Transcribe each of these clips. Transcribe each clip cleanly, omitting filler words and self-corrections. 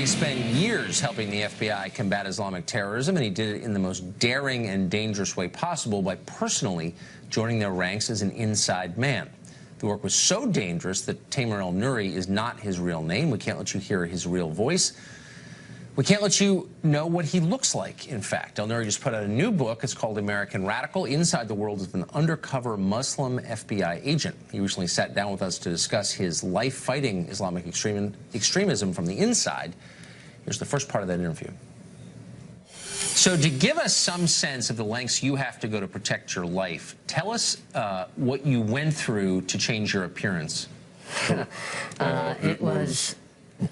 spent years helping the FBI combat Islamic terrorism, and he did it in the most daring and dangerous way possible by personally joining their ranks as an inside man. The work was so dangerous that Tamer el-Nuri is not his real name. We can't let you hear his real voice. We can't let you know what he looks like, in fact. El-Nuri just put out a new book. It's called American Radical: Inside the World of an Undercover Muslim FBI Agent. He recently sat down with us to discuss his life fighting Islamic extremism from the inside. Here's the first part of that interview. So to give us some sense of the lengths you have to go to protect your life, tell us what you went through to change your appearance. It was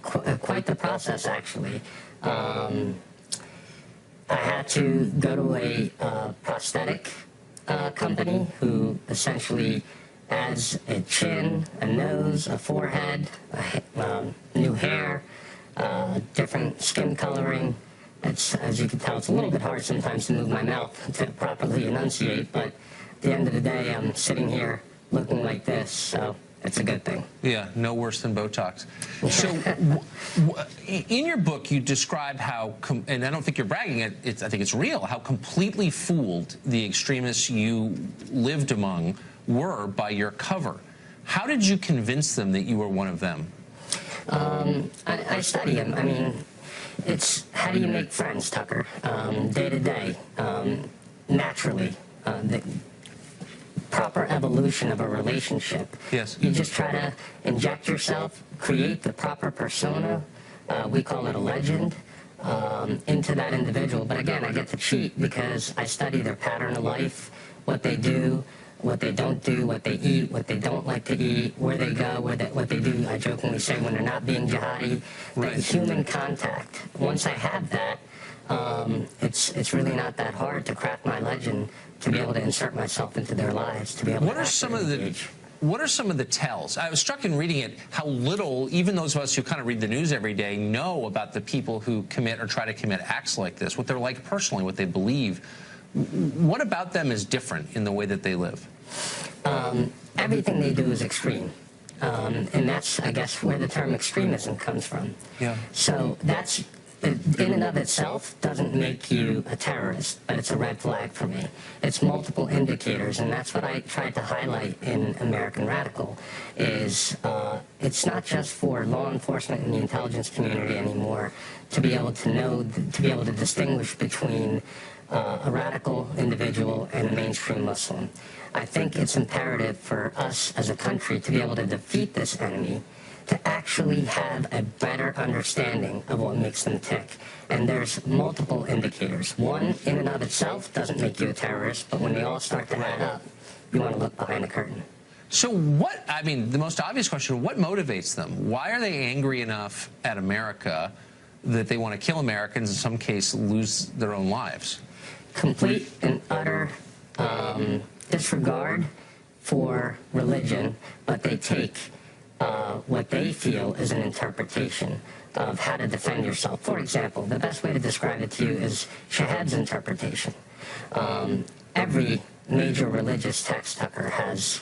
quite the process, actually. I had to go to a prosthetic company who essentially adds a chin, a nose, a forehead, new hair, different skin coloring. It's, as you can tell, it's a little bit hard sometimes to move my mouth to properly enunciate, but at the end of the day, I'm sitting here looking like this, so it's a good thing. Yeah, no worse than Botox. So in your book, you describe how, and I don't think you're bragging, I think it's real, how completely fooled the extremists you lived among were by your cover. How did you convince them that you were one of them? I study them. I mean, it's how do you make friends, Tucker, day to day, naturally. The proper evolution of a relationship. Yes. You just try to inject yourself, create the proper persona, we call it a legend, into that individual. But again, I get to cheat because I study their pattern of life, what they do, what they don't do, what they eat, what they don't like to eat, where they go, what they do, I jokingly say, when they're not being jihadi. Right. The human contact. Once I have that, it's really not that hard to craft my legend, to be able to insert myself into their lives, to be able What to are some of the tells? I was struck in reading it how little even those of us who kind of read the news every day know about the people who commit or try to commit acts like this, what they're like personally, what they believe. What about them is different in the way that they live? Everything they do is extreme. And that's, I guess, where the term extremism comes from. Yeah. So that's, in and of itself, doesn't make you a terrorist, but it's a red flag for me. It's multiple indicators, and that's what I tried to highlight in American Radical, is it's not just for law enforcement and the intelligence community anymore to be able to know, to be able to distinguish between a radical individual and a mainstream Muslim. I think it's imperative for us as a country to be able to defeat this enemy, to actually have a better understanding of what makes them tick. And there's multiple indicators. One, in and of itself, doesn't make you a terrorist, but when they all start to add up, you want to look behind the curtain. So what, I mean, the most obvious question, what motivates them? Why are they angry enough at America that they want to kill Americans, in some case lose their own lives? Complete and utter disregard for religion, but they take what they feel is an interpretation of how to defend yourself. For example, the best way to describe it to you is Shahad's interpretation. Every major religious text, Tucker, has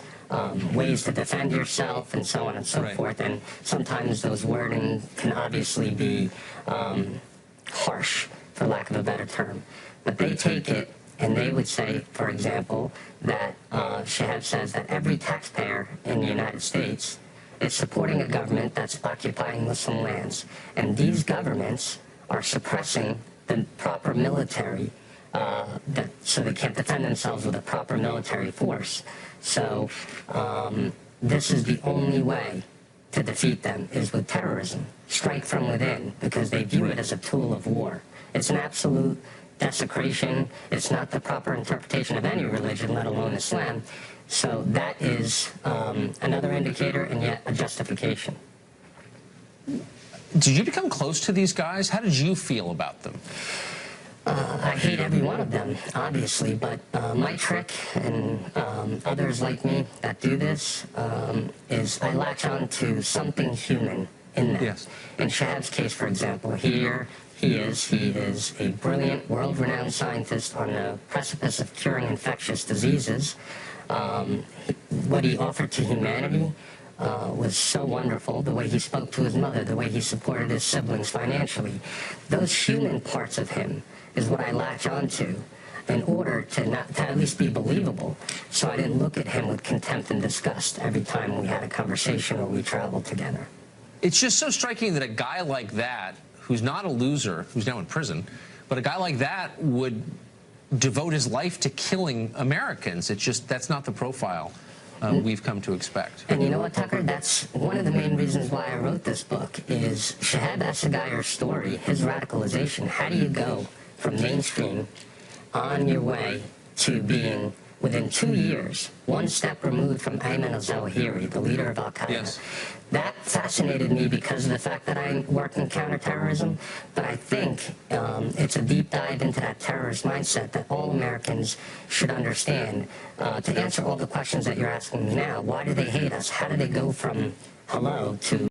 ways to defend yourself and so on and so forth, and sometimes those wording can obviously be harsh, for lack of a better term. But they take it and they would say, for example, that Shahad says that every taxpayer in the United States is supporting a government that's occupying Muslim lands. And these governments are suppressing the proper military, so they can't defend themselves with a proper military force. So this is the only way to defeat them, is with terrorism. Strike from within, because they view it as a tool of war. It's an absolute desecration. It's not the proper interpretation of any religion, let alone Islam. So that is another indicator and yet a justification. Did you become close to these guys? How did you feel about them? I hate every one of them, obviously, but my trick, and others like me that do this, is I latch on to something human in them. Yes. In Shahad's case, for example, here he is a brilliant, world-renowned scientist on the precipice of curing infectious diseases. What he offered to humanity was so wonderful. The way he spoke to his mother, the way he supported his siblings financially. Those human parts of him is what I latch onto in order to at least be believable. So I didn't look at him with contempt and disgust every time we had a conversation or we traveled together. It's just so striking that a guy like that, who's not a loser, who's now in prison, but a guy like that would devote his life to killing Americans. It's just, that's not the profile we've come to expect. And you know what, Tucker? That's one of the main reasons why I wrote this book is Shahab Assegayer's story, his radicalization. How do you go from mainstream on your way to being, within 2 years, one step removed from Ayman al-Zawahiri, the leader of al-Qaeda? Yes. That fascinated me because of the fact that I work in counterterrorism, but I think it's a deep dive into that terrorist mindset that all Americans should understand. To answer all the questions that you're asking me now, why do they hate us? How do they go from hello to